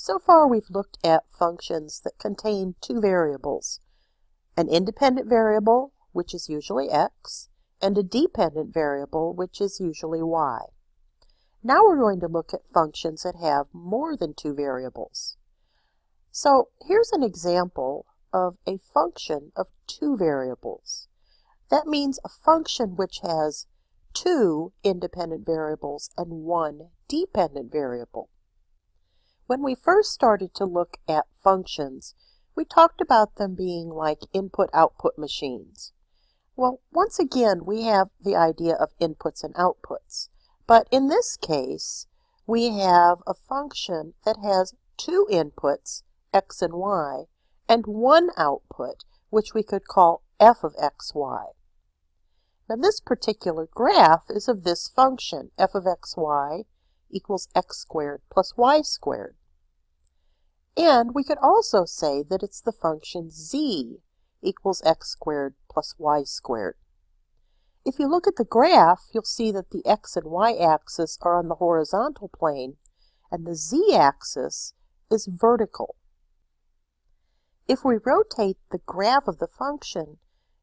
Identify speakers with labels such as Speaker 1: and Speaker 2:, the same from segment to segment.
Speaker 1: So far we've looked at functions that contain two variables, an independent variable, which is usually x, and a dependent variable, which is usually y. Now we're going to look at functions that have more than two variables. So here's an example of a function of two variables. That means a function which has two independent variables and one dependent variable. When we first started to look at functions, we talked about them being like input-output machines. Well, once again, we have the idea of inputs and outputs. But in this case, we have a function that has two inputs, x and y, and one output, which we could call f of xy. Now this particular graph is of this function, f of xy equals x squared plus y squared. And we could also say that it's the function z equals x squared plus y squared. If you look at the graph, you'll see that the x and y axis are on the horizontal plane, and the z-axis is vertical. If we rotate the graph of the function,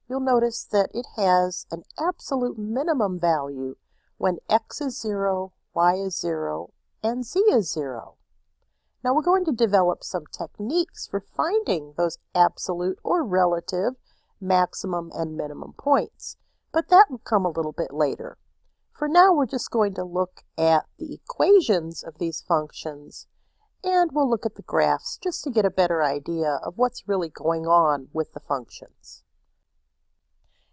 Speaker 1: you'll notice that it has an absolute minimum value when x is 0, y is 0, and z is 0. Now we're going to develop some techniques for finding those absolute or relative maximum and minimum points, but that will come a little bit later. For now, we're just going to look at the equations of these functions, and we'll look at the graphs just to get a better idea of what's really going on with the functions.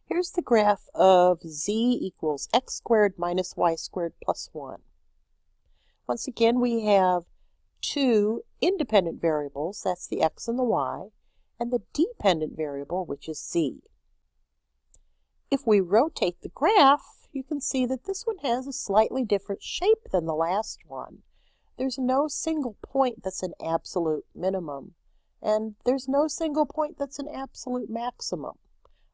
Speaker 1: Here's the graph of z equals x squared minus y squared plus 1. Once again, we have two independent variables, that's the x and the y, and the dependent variable, which is z. If we rotate the graph, you can see that this one has a slightly different shape than the last one. There's no single point that's an absolute minimum, and there's no single point that's an absolute maximum.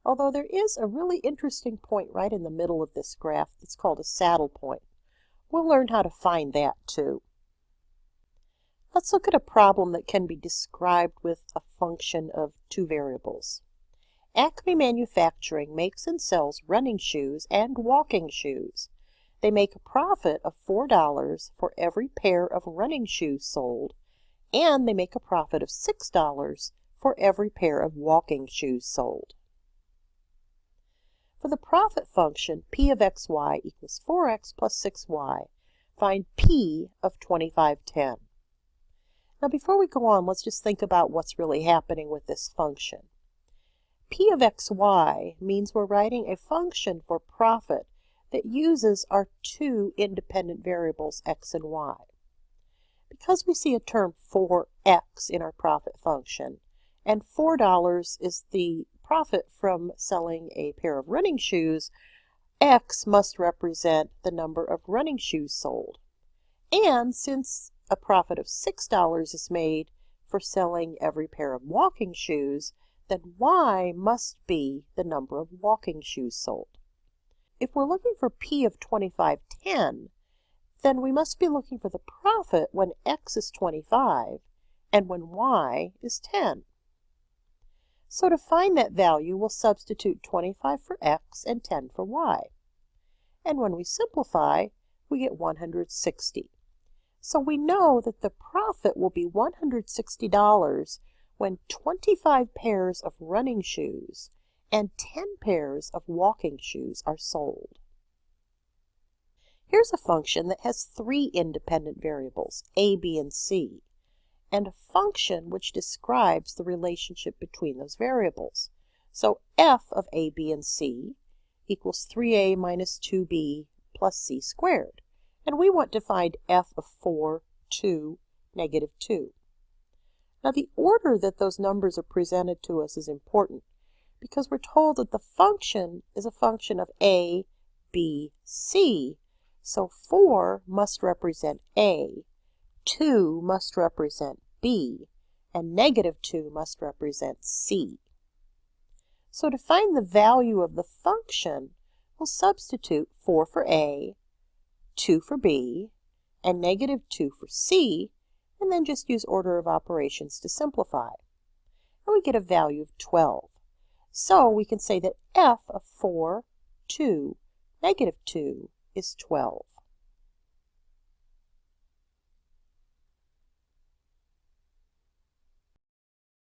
Speaker 1: Although there is a really interesting point right in the middle of this graph that's called a saddle point. We'll learn how to find that too. Let's look at a problem that can be described with a function of two variables. Acme Manufacturing makes and sells running shoes and walking shoes. They make a profit of $4 for every pair of running shoes sold, and they make a profit of $6 for every pair of walking shoes sold. For the profit function, p of xy equals 4x plus 6y, find p of 2510. Now before we go on, let's just think about what's really happening with this function. P of xy means we're writing a function for profit that uses our two independent variables x and y. Because we see a term 4x in our profit function, and $4 is the profit from selling a pair of running shoes, x must represent the number of running shoes sold. And since a profit of $6 is made for selling every pair of walking shoes, then y must be the number of walking shoes sold. If we're looking for p of 2510, then we must be looking for the profit when x is 25 and when y is 10. So to find that value, we'll substitute 25 for x and 10 for y. And when we simplify, we get 160. So we know that the profit will be $160 when 25 pairs of running shoes and 10 pairs of walking shoes are sold. Here's a function that has three independent variables, a, b, and c, and a function which describes the relationship between those variables. So f of a, b, and c equals 3a minus 2b plus c squared. And we want to find f of 4, 2, negative 2. Now the order that those numbers are presented to us is important because we're told that the function is a function of a, b, c. So 4 must represent a, 2 must represent b, and negative 2 must represent c. So to find the value of the function, we'll substitute 4 for a, 2 for b, and negative 2 for c, and then just use order of operations to simplify. And we get a value of 12. So we can say that f of 4, 2, negative 2 is 12.